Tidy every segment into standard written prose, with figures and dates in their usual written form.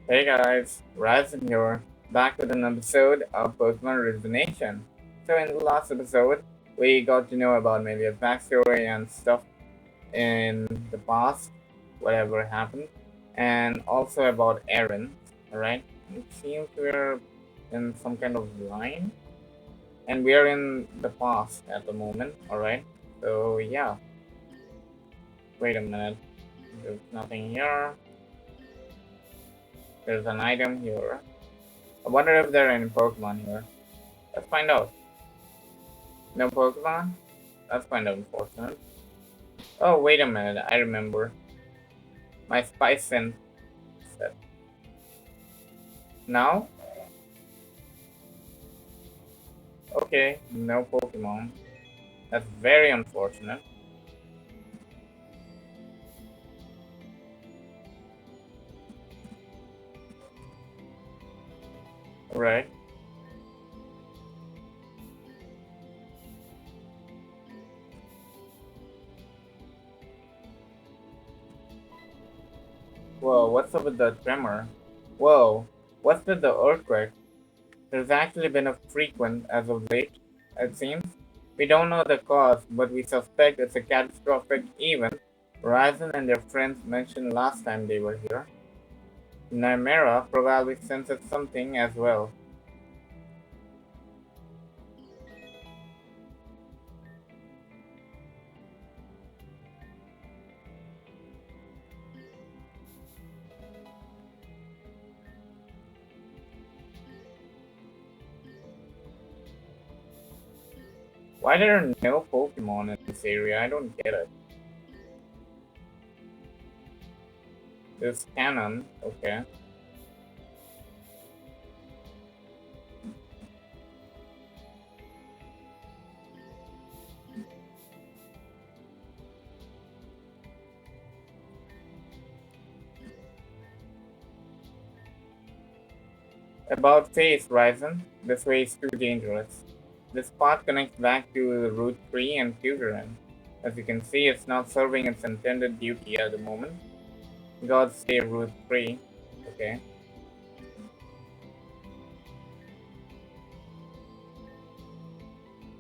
Hey guys, Ryzen here, back with an episode of Pokemon Rejuvenation. So in the last episode, we got to know about maybe a backstory and stuff in the past, whatever happened, and also about Aaron, alright? It seems we're in some kind of line, and we are in the past at the moment, alright? So yeah, wait a minute, there's nothing here, there's an item here. I wonder if there are any Pokemon here. Let's find out. No Pokemon? That's kind of unfortunate. Oh, wait a minute. I remember. My spy sense said. Now? Okay, no Pokemon. That's very unfortunate. Right. Whoa, what's up with the tremor? Whoa, what's with the earthquake? There's actually been a frequent as of late, it seems. We don't know the cause, but we suspect it's a catastrophic event Ryzen and their friends mentioned last time they were here. Nymiera probably senses something as well. Why there are no Pokemon in this area? I don't get it. This cannon, okay. About face, Ryzen. This way is too dangerous. This path connects back to Route 3 and Futurin. As you can see, it's not serving its intended duty at the moment. God save Route 3. Okay.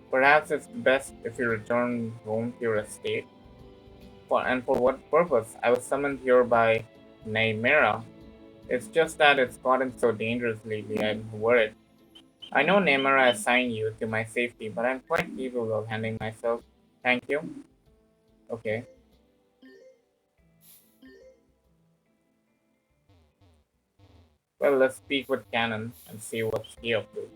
Perhaps it's best if you return home to your estate. For what purpose? I was summoned here by Nymiera. It's just that it's gotten so dangerous lately, I'm worried. I know Nymiera assigned you to my safety, but I'm quite capable of handling myself. Thank you. Okay. Well, let's speak with Canon and see what's he up to.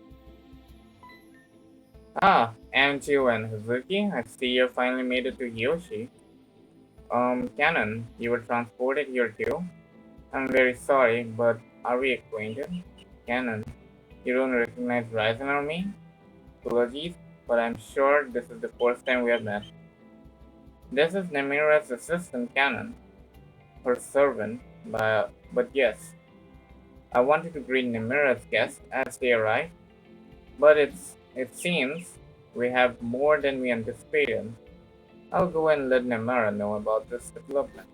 Ah, Anju and Hazuki, I see you finally made it to Hiyoshi. Canon, you were transported here too? I'm very sorry, but are we acquainted? Canon, you don't recognize Ryzen or me? Apologies, but I'm sure this is the first time we have met. This is Nemira's assistant, Canon, her servant, but yes, I wanted to greet Nemira's guests as they arrive, but it seems we have more than we anticipated. I'll go and let Nemira know about this development.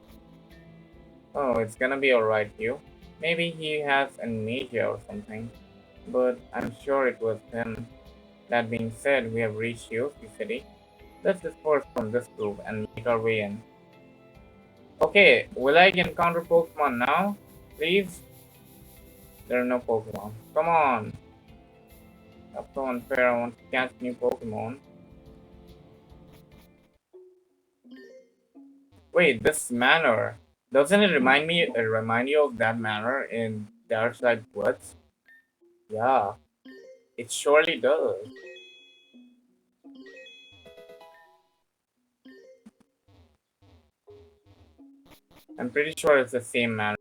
Oh, it's gonna be alright, Hugh. Maybe he has amnesia or something, but I'm sure it was him. That being said, we have reached Hiyoshi City. Let's disperse from this group and make our way in. Okay, will I encounter Pokemon now? Please? There are no Pokemon. Come on! That's so unfair. I want to catch new Pokemon. Wait, this manor. Doesn't it remind you of that manor in Darkside Woods? Yeah, it surely does. I'm pretty sure it's the same manor.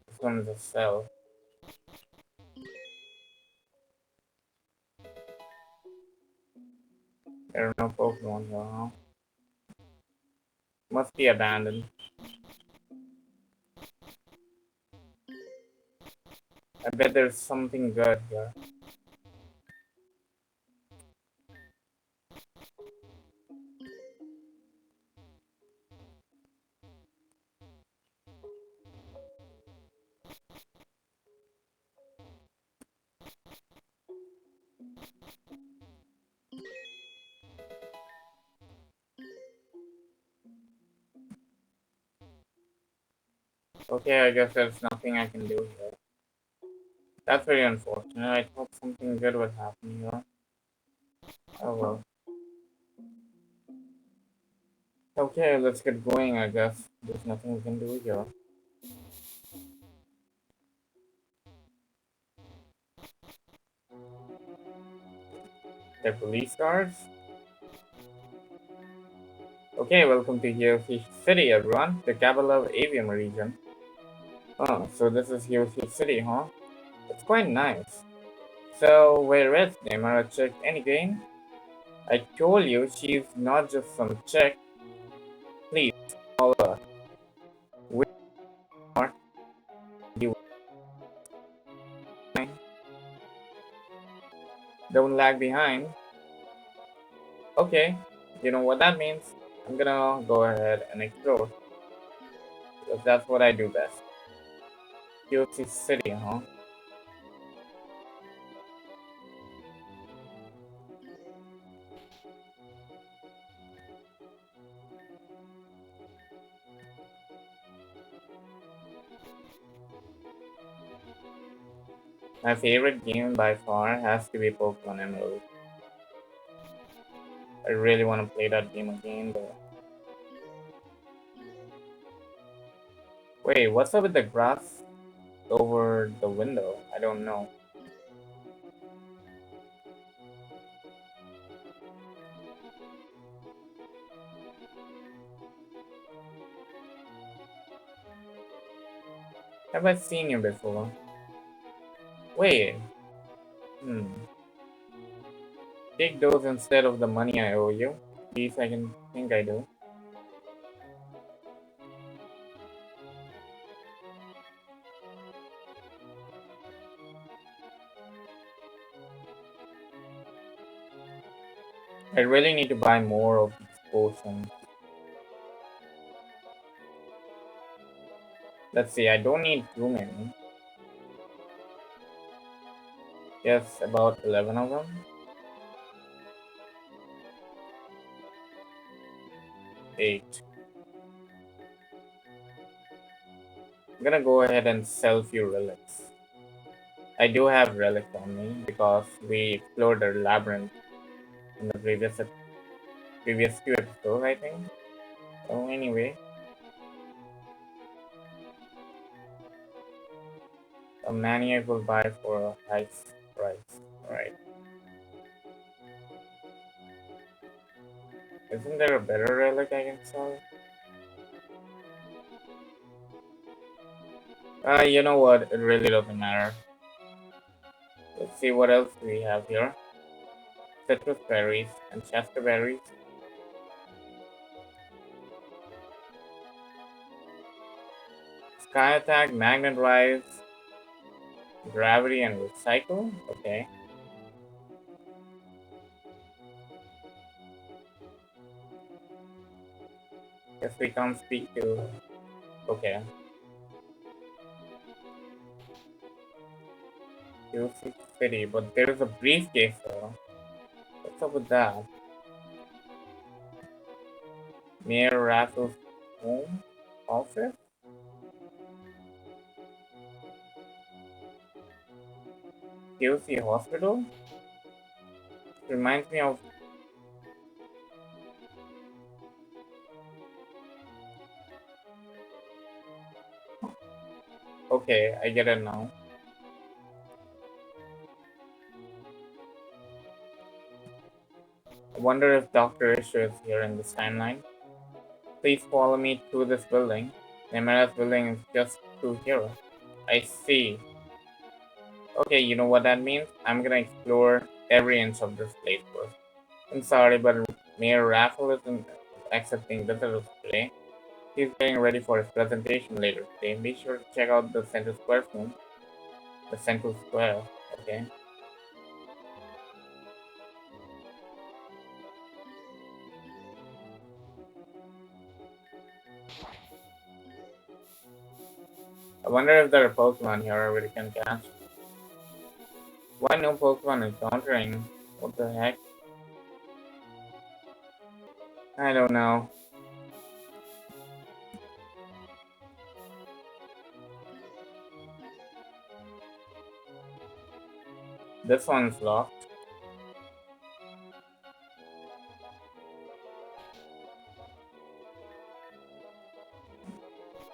This one is a cell. There are no Pokemon here, huh? Must be abandoned. I bet there's something good here. Okay, I guess there's nothing I can do here. That's very unfortunate. I thought something good would happen here. Oh well. Okay, let's get going, I guess. There's nothing we can do here. The police cars? Okay, welcome to Hiyoshi City, everyone. The capital of Avium region. Oh, so this is Hiyoshi City, huh? It's quite nice. So, where is Nymiera chick anyway? I told you she's not just some chick. Please, follow us. We are you. Don't lag behind. Okay, you know what that means. I'm gonna go ahead and explore. Because that's what I do best. Hiyoshi City, huh? My favorite game by far has to be Pokemon Emerald. I really want to play that game again, but wait, what's up with the grass over the window? I don't know. Have I seen you before? Wait, hmm. Take those instead of the money I owe you. At least I can think I do. I really need to buy more of these potions. Let's see, I don't need too many. Yes, about 11 of them. 8. I'm gonna go ahead and sell few relics. I do have relics on me because we explored the labyrinth in the previous few episodes, I think. Oh, anyway, a maniac will buy for a high price. Alright. Isn't there a better relic I can sell? You know what? It really doesn't matter. Let's see what else we have here. Citrus berries and Chester berries. Sky attack, magnet rise, gravity, and recycle. Okay. Guess we can't speak to. Okay. Hiyoshi City, but there is a briefcase though. What's up with that? Mayor Raffles' home office? Hiyoshi Hospital? Reminds me of. Okay, I get it now. I wonder if Dr. Ishu is here in this timeline. Please follow me through this building. Nymiera's building is just through here. I see. Okay, you know what that means? I'm gonna explore every inch of this place first. I'm sorry, but Mayor Raffle isn't accepting visitors today. He's getting ready for his presentation later today. Be sure to check out the Central Square soon. The Central Square, okay? I wonder if there are Pokemon here we can catch. Why no Pokemon encountering? What the heck? I don't know. This one's locked.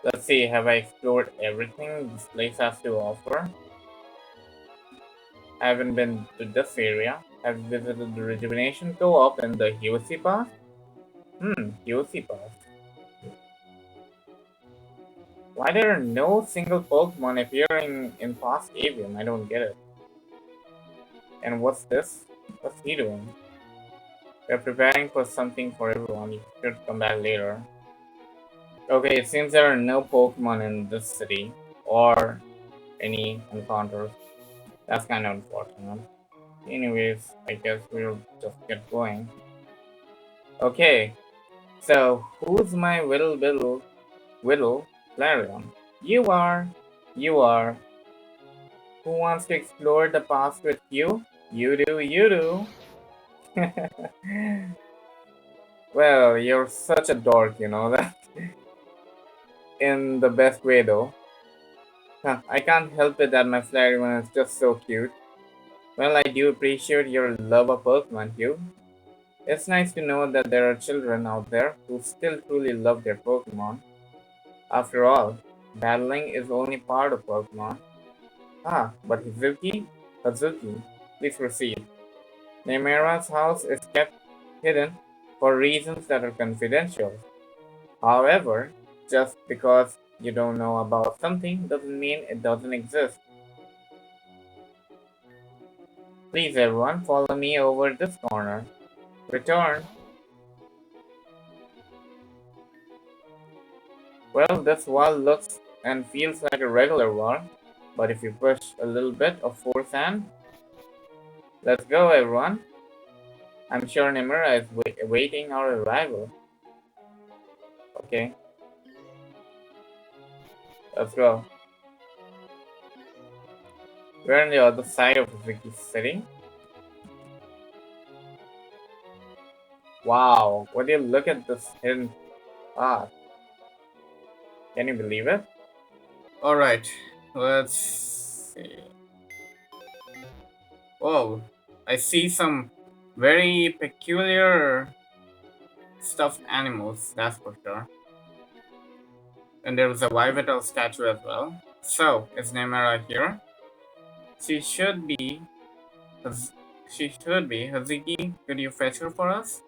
Let's see, have I explored everything this place has to offer? I haven't been to this area. Have you visited the Rejuvenation Co-op in the Hiyoshi Pass? Hiyoshi Pass. Why there are no single Pokemon appearing in past Avium? I don't get it. And what's this? What's he doing? We're preparing for something for everyone. You should come back later. Okay, it seems there are no Pokemon in this city. Or any encounters. That's kind of unfortunate. Anyways, I guess we'll just get going. Okay, so who's my Whittle Flareon? You are. You are. Who wants to explore the past with you? You do, you do. Well, you're such a dork, you know that? In the best way, though. Huh, I can't help it that my Flareon is just so cute. Well, I do appreciate your love of Pokemon, Hugh. It's nice to know that there are children out there who still truly love their Pokemon. After all, battling is only part of Pokemon. Ah, but Hazuki, please proceed. Nymiera's house is kept hidden for reasons that are confidential. However, just because you don't know about something doesn't mean it doesn't exist. Please everyone, follow me over this corner. Return. Well, this wall looks and feels like a regular wall, but if you push a little bit of force and let's go everyone. I'm sure Nymiera is awaiting our arrival. Okay, let's go. We're on the other side of Vicky City. Wow, would you look at this hidden path? Can you believe it? Alright, let's see. Whoa, I see some very peculiar stuffed animals, that's for sure. And there was a Vivatal statue as well. So, is Nymiera here? She should be. She should be. Hazuki, could you fetch her for us?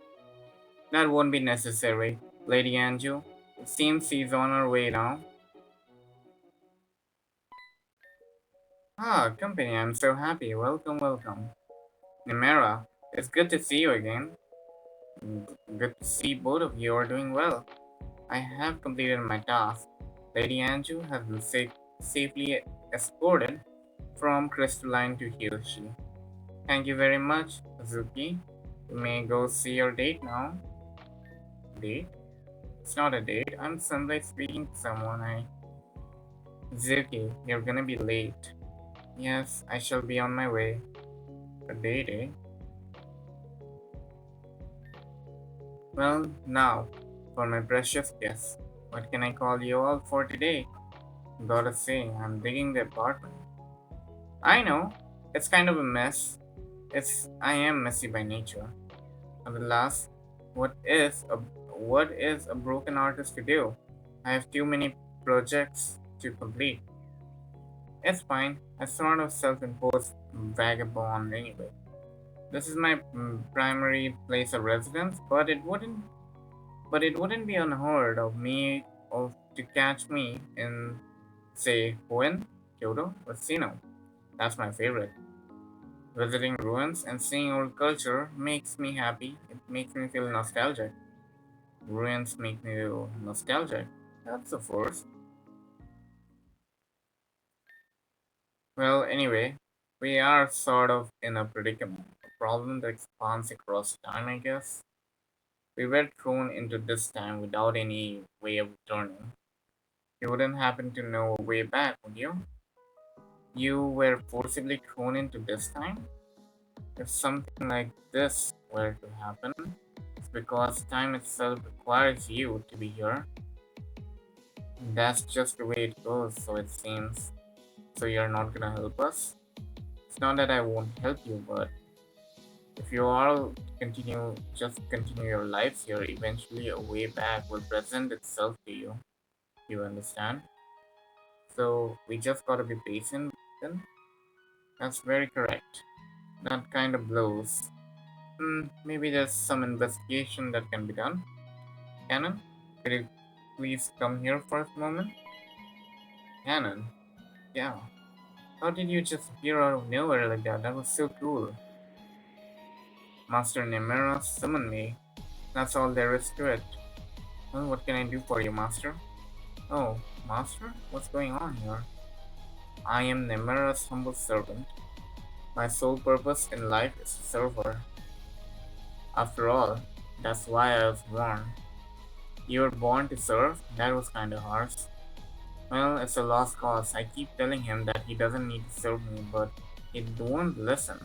That won't be necessary, Lady Anju. It seems she's on her way now. Ah, company, I'm so happy. Welcome, welcome. Nymiera, it's good to see you again. Good to see both of you are doing well. I have completed my task. Lady Anju has been safely escorted from Crystalline to Hiyoshi. Thank you very much, Hazuki. You may go see your date now. Date? It's not a date. I'm simply speaking to someone. Hazuki, you're gonna be late. Yes, I shall be on my way. A date, eh? Well, now, for my precious guest. What can I call you all for today? Gotta say, I'm digging the apartment. I know, it's kind of a mess. I am messy by nature. Alas, what is a broken artist to do? I have too many projects to complete. It's fine. I sort of self-imposed vagabond anyway. This is my primary place of residence, but it wouldn't be unheard of me of to catch me in, say, Hoenn, Kyoto, or Sino. That's my favorite. Visiting ruins and seeing old culture makes me happy. It makes me feel nostalgic. Ruins make me feel nostalgic. That's the first. Well, anyway, we are sort of in a predicament. A problem that expands across time, I guess. We were thrown into this time without any way of returning. You wouldn't happen to know a way back, would you? You were forcibly thrown into this time? If something like this were to happen, it's because time itself requires you to be here. That's just the way it goes, so it seems. So you're not gonna help us? It's not that I won't help you, but if you all continue your lives here, eventually a way back will present itself to you. You understand? So we just gotta be patient then? That's very correct. That kind of blows. Maybe there's some investigation that can be done. Cannon, could you please come here for a moment? Cannon? Yeah. How did you just appear out of nowhere like that? That was so cool. Master Nymiera summoned me. That's all there is to it. Well, what can I do for you, Master? Oh, Master? What's going on here? I am Nymiera's humble servant. My sole purpose in life is to serve her. After all, that's why I was born. You were born to serve? That was kinda harsh. Well, it's a lost cause. I keep telling him that he doesn't need to serve me, but he won't listen.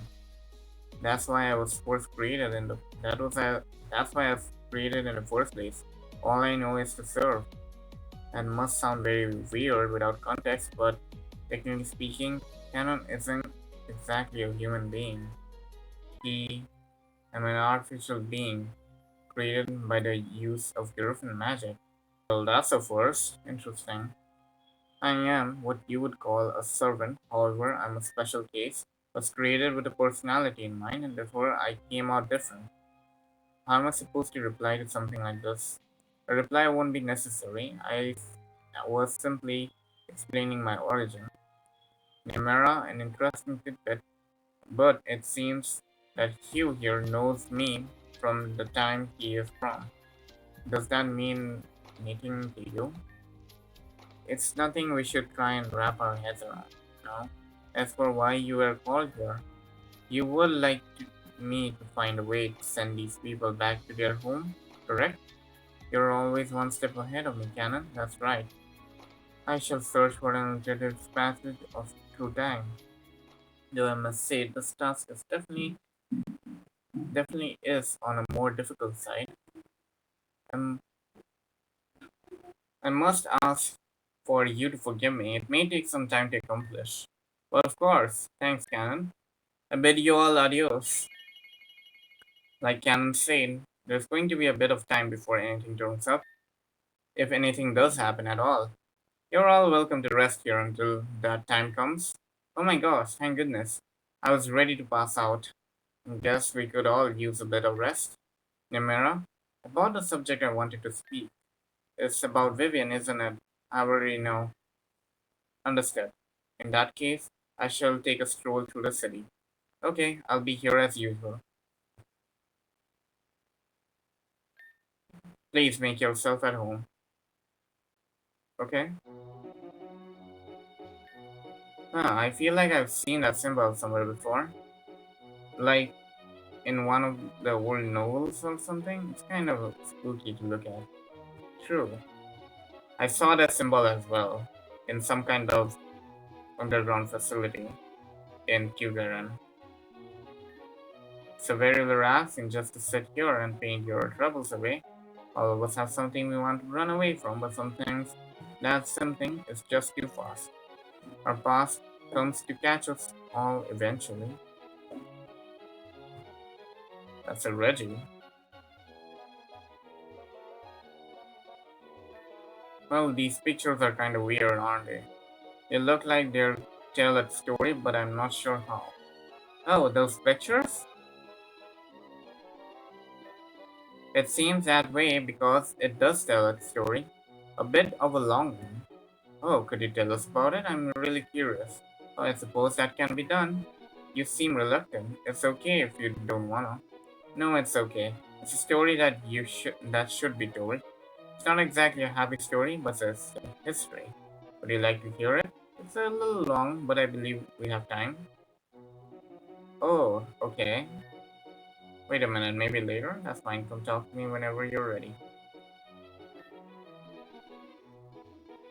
That's why I was first created in the that's why I was created in the first place. All I know is to serve. And must sound very weird without context, but technically speaking, Canon isn't exactly a human being. He am an artificial being created by the use of Griffin magic. Well, that's a first. Interesting. I am what you would call a servant, however, I'm a special case. Was created with a personality in mind, and therefore I came out different. How am I supposed to reply to something like this? A reply won't be necessary. I was simply explaining my origin. Nymiera, an interesting tidbit, but it seems that Hugh here knows me from the time he is from. Does that mean anything to you? It's nothing we should try and wrap our heads around, no? As for why you were called here, you would like me to find a way to send these people back to their home, correct? You're always one step ahead of me, Canon. That's right. I shall search for an alternative passage of through time. Though I must say this task is definitely is on a more difficult side. Um, I must ask for you to forgive me. It may take some time to accomplish. But of course, thanks, Canon. I bid you all adios. Like Canon said, there's going to be a bit of time before anything turns up, if anything does happen at all. You're all welcome to rest here until that time comes. Oh my gosh, thank goodness. I was ready to pass out. Guess we could all use a bit of rest. Nymiera, about the subject I wanted to speak. It's about Vivian, isn't it? I already know. Understood. In that case, I shall take a stroll through the city. Okay, I'll be here as usual. Please make yourself at home. Okay? I feel like I've seen that symbol somewhere before. Like in one of the old novels or something. It's kind of spooky to look at. True. I saw that symbol as well in some kind of underground facility in Kugaran. It's very relaxing just to sit here and paint your troubles away. All of us have something we want to run away from, but sometimes that something is just too fast. Our past comes to catch us all eventually. That's a Reggie. Well, these pictures are kind of weird, aren't they? They look like they'll tell a story, but I'm not sure how. Oh, those pictures? It seems that way because it does tell a story. A bit of a long one. Oh, could you tell us about it? I'm really curious. Oh, I suppose that can be done. You seem reluctant. It's okay if you don't wanna. No, it's okay. It's a story that should be told. It's not exactly a happy story, but it's a history. Would you like to hear it? It's a little long, but I believe we have time. Oh, okay. Wait a minute, maybe later? That's fine. Come talk to me whenever you're ready.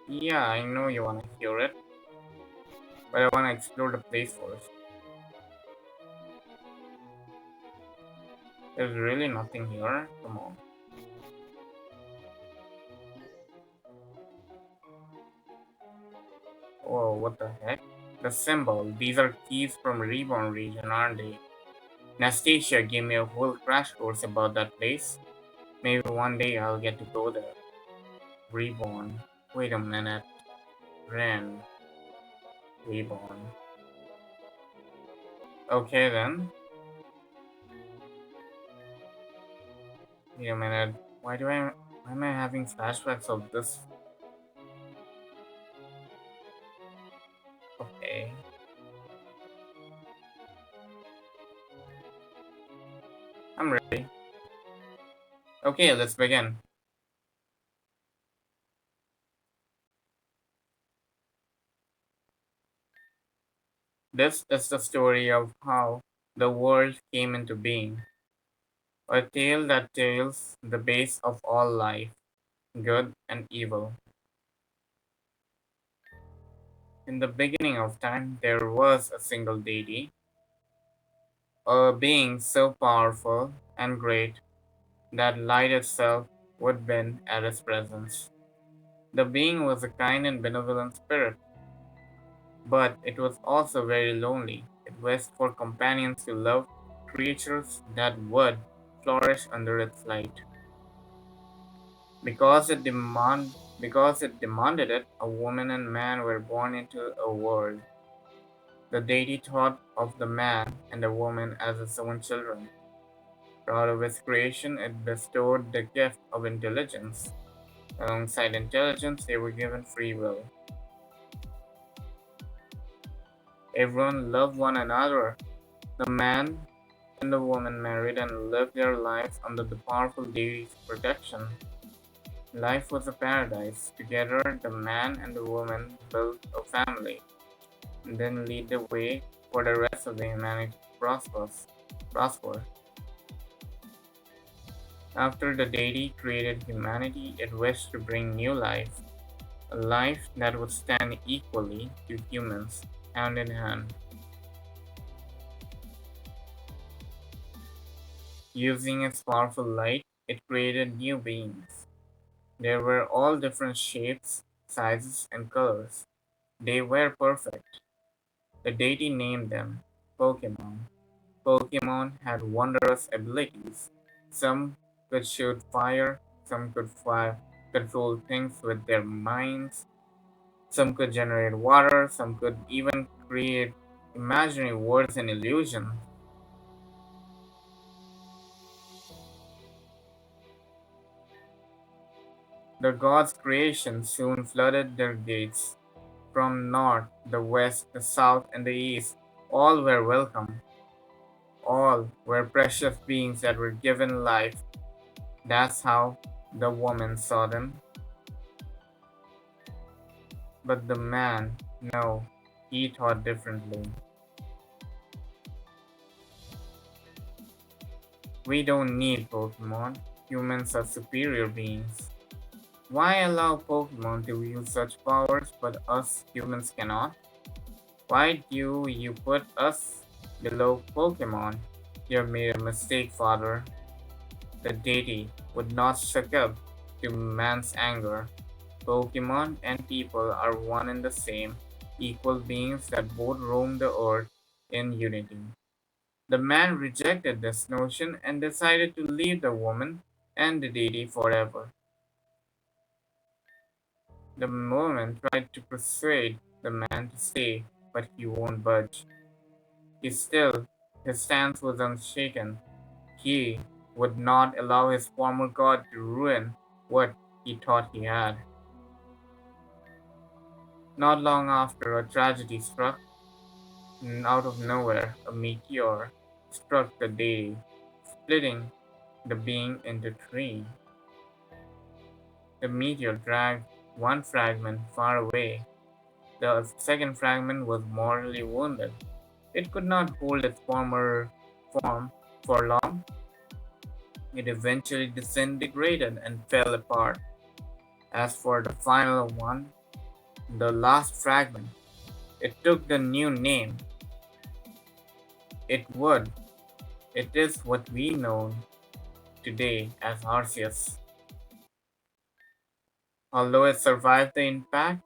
Yeah, I know you want to hear it, but I want to explore the place first. There's really nothing here. Come on. Whoa, what the heck? The symbol. These are keys from Reborn region, aren't they? Nastasia gave me a whole crash course about that place. Maybe one day I'll get to go there. Reborn. Wait a minute. Ren. Reborn. Okay then. Wait a minute. Why am I having flashbacks of this? Okay. I'm ready. Okay, let's begin. This is the story of how the world came into being. A tale that tells the base of all life, good and evil. In the beginning of time, there was a single deity, a being so powerful and great that light itself would bend at his presence. The being was a kind and benevolent spirit, but it was also very lonely. It wished for companions to love, creatures that would flourish under its light. Because it demanded it, a woman and man were born into a world. The deity thought of the man and the woman as its own children. Proud of its creation, it bestowed the gift of intelligence. Alongside intelligence, they were given free will. Everyone loved one another. The man and the woman married and lived their lives under the powerful deity's protection. Life was a paradise. Together, the man and the woman built a family, and then lead the way for the rest of the humanity to prosper. After the deity created humanity, it wished to bring new life, a life that would stand equally to humans, hand in hand. Using its powerful light, it created new beings. They were all different shapes, sizes, and colors. They were perfect. The deity named them Pokémon. Pokémon had wondrous abilities. Some could shoot fire, some could control things with their minds, some could generate water, some could even create imaginary worlds and illusions. The gods' creation soon flooded their gates. From north, the west, the south, and the east, all were welcome. All were precious beings that were given life. That's how the woman saw them. But the man, no, he thought differently. We don't need Pokemon. Humans are superior beings. Why allow Pokemon to wield such powers but us humans cannot? Why do you put us below Pokemon? You have made a mistake, father. The deity would not succumb to man's anger. Pokemon and people are one and the same, equal beings that both roam the earth in unity. The man rejected this notion and decided to leave the woman and the deity forever. The woman tried to persuade the man to stay, but he won't budge. His stance was unshaken. He would not allow his former god to ruin what he thought he had. Not long after, a tragedy struck. Out of nowhere, a meteor struck the deity, splitting the being into three. The meteor dragged one fragment far away. The second fragment was mortally wounded. It could not hold its former form for long. It eventually disintegrated and fell apart. As for the final one, the last fragment, it took the new name. It would. It is what we know today as Arceus. Although it survived the impact,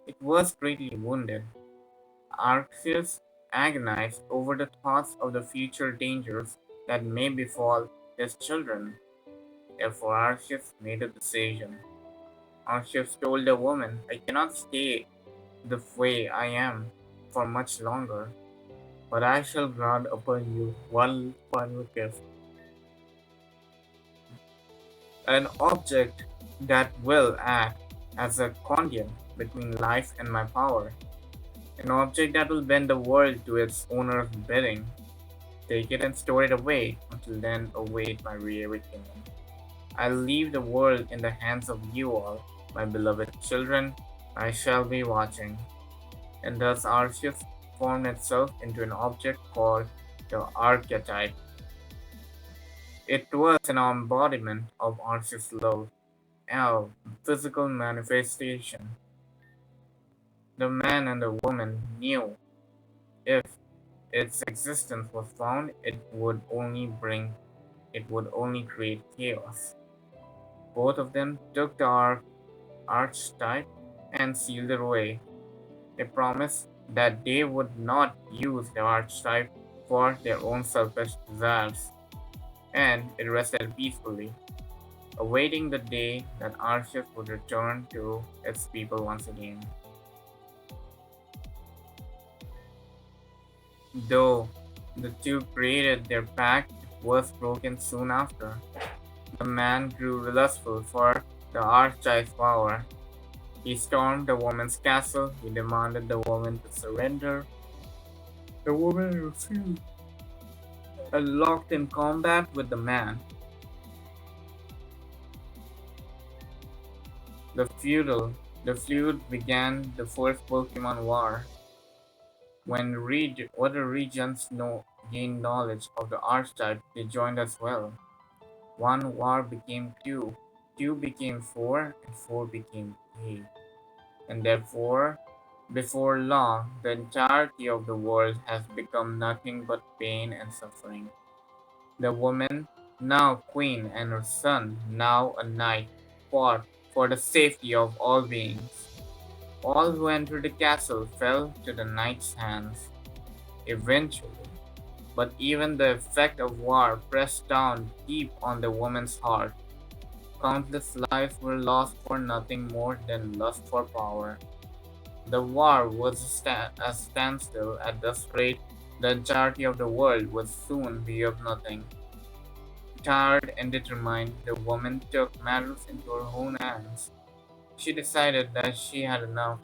it was greatly wounded. Arceus agonized over the thoughts of the future dangers that may befall his children. Therefore, Arceus made a decision. Arceus told the woman, I cannot stay the way I am for much longer, but I shall grant upon you one final gift, an object that will act as a conduit between life and my power, an object that will bend the world to its owner's bidding. Take it and store it away until then await my reawakening. I'll leave the world in the hands of you all, my beloved children. I shall be watching. And thus Arceus formed itself into an object called the archetype. It was an embodiment of Arceus' love, a physical manifestation. The man and the woman knew if its existence was found, it would only create chaos. Both of them took the archetype and sealed it away. They promised that they would not use the archetype for their own selfish desires, and it rested peacefully, awaiting the day that Arceus would return to its people once again. Though the two created their pact, it was broken soon after. The man grew lustful for the archetype's power. He stormed the woman's castle. He demanded the woman to surrender. The woman refused and locked in combat with the man. The the feud began the first Pokemon War. When other regions gained knowledge of the archetype, they joined as well. One war became two, two became four, and four became eight. And therefore, before long, the entirety of the world has become nothing but pain and suffering. The woman, now queen, and her son, now a knight, fought for the safety of all beings. All who entered the castle fell to the knight's hands, eventually. But even the effect of war pressed down deep on the woman's heart. Countless lives were lost for nothing more than lust for power. The war was a standstill. At this rate, the entirety of the world would soon be of nothing. Tired and determined, the woman took matters into her own hands. She decided that she had enough.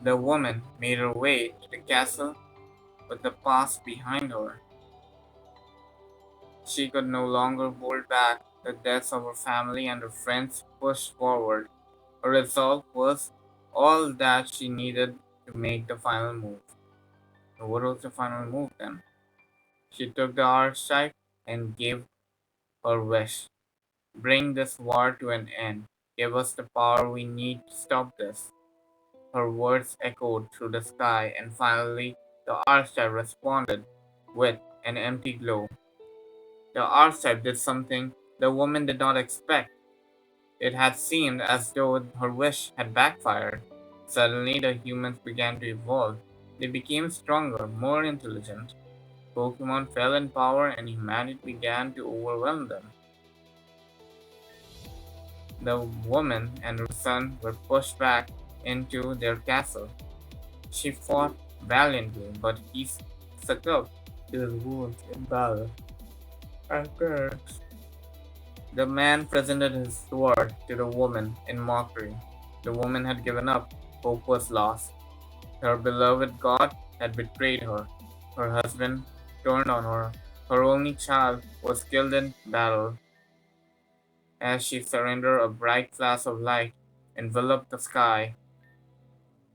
The woman made her way to the castle with the past behind her. She could no longer hold back. The deaths of her family and her friends pushed forward. Her resolve was all that she needed to make the final move. So what was the final move then? She took the archetype and gave her wish. Bring this war to an end. Give us the power we need to stop this. Her words echoed through the sky, and finally the archetype responded with an empty glow. The archetype did something the woman did not expect. It had seemed as though her wish had backfired. Suddenly, the humans began to evolve. They became stronger, more intelligent. Pokemon fell in power, and humanity began to overwhelm them. The woman and her son were pushed back into their castle. She fought valiantly, but he succumbed to his wounds in battle. And perished. The man presented his sword to the woman in mockery. The woman had given up. Hope was lost. Her beloved god had betrayed her. Her husband turned on her. Her only child was killed in battle. As she surrendered, a bright flash of light enveloped the sky.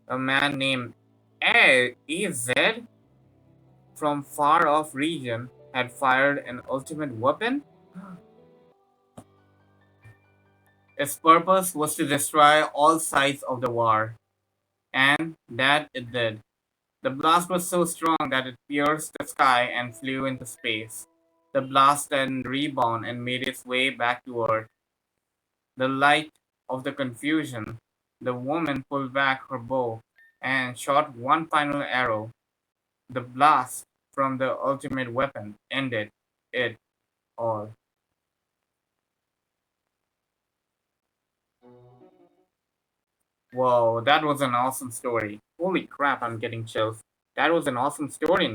A man named Ez from far off region had fired an ultimate weapon. Its purpose was to destroy all sides of the war, and that it did. The blast was so strong that it pierced the sky and flew into space. The blast then rebounded and made its way back to Earth. The light of the confusion The woman pulled back her bow and shot one final arrow. The blast from the ultimate weapon ended it all. Whoa, that was an awesome story. Holy crap, I'm getting chills. That was an awesome story,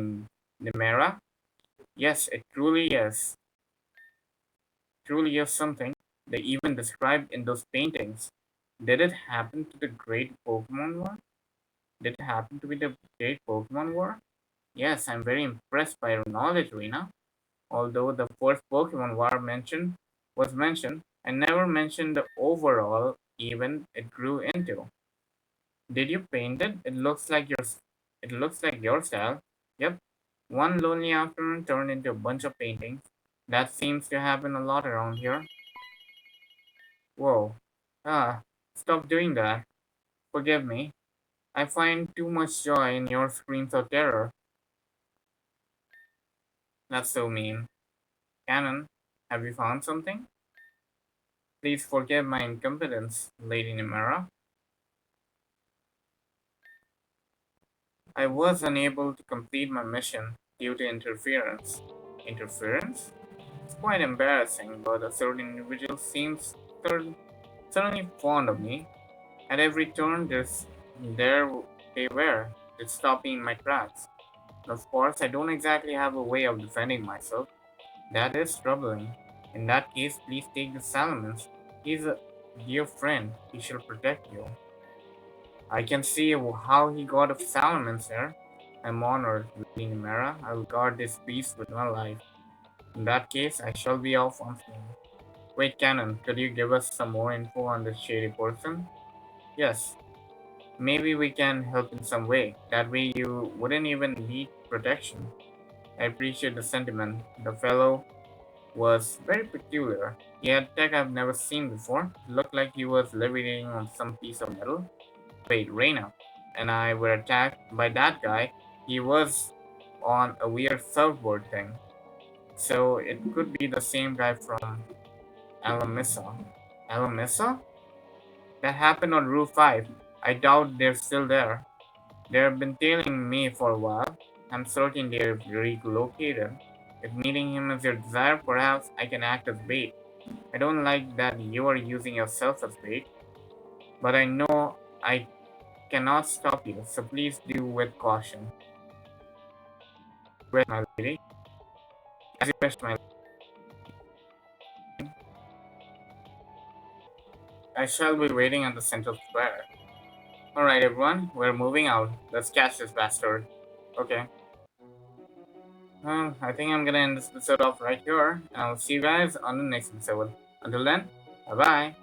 Nymiera. Yes, it truly is. Truly is something they even described in those paintings. Did it happen to the Great Pokemon War? Did it happen to be the Great Pokemon War? Yes, I'm very impressed by your knowledge, Rena. Although the first Pokemon War mentioned, I never mentioned the overall event it grew into. Did you paint it? It looks like your style. Yep. One lonely afternoon turned into a bunch of paintings. That seems to happen a lot around here. Whoa. Ah, stop doing that. Forgive me. I find too much joy in your screams of terror. That's so mean. Canon, have you found something? Please forgive my incompetence, Lady Nymiera. I was unable to complete my mission due to interference. Interference? It's quite embarrassing, but a certain individual seems suddenly fond of me. At every turn, there they were, just stopping in my tracks. Of course, I don't exactly have a way of defending myself. That is troubling. In that case, please take the Salamence. He's a dear friend. He shall protect you. I can see how he got a Salamence there. I'm honored, Lady Nymiera. I will guard this piece with my life. In that case, I shall be off once more. Wait, Canon, could you give us some more info on this shady person? Yes, maybe we can help in some way. That way you wouldn't even need protection. I appreciate the sentiment. The fellow was very peculiar. He had tech I've never seen before. It looked like he was levitating on some piece of metal. Wait, Reina and I were attacked by that guy. He was on a weird surfboard thing. So it could be the same guy from Alamissa. Alamissa? That happened on Roof 5. I doubt they're still there. They've been tailing me for a while. I'm certain they've relocated. If meeting him is your desire, perhaps I can act as bait. I don't like that you are using yourself as bait, but I know I cannot stop you, so please do with caution. Rest, my lady. As you rest, my lady. I shall be waiting at the central square. Alright, everyone, we're moving out. Let's catch this bastard. Okay. Well, I think I'm gonna end this episode off right here, and I'll see you guys on the next episode. Until then, bye bye.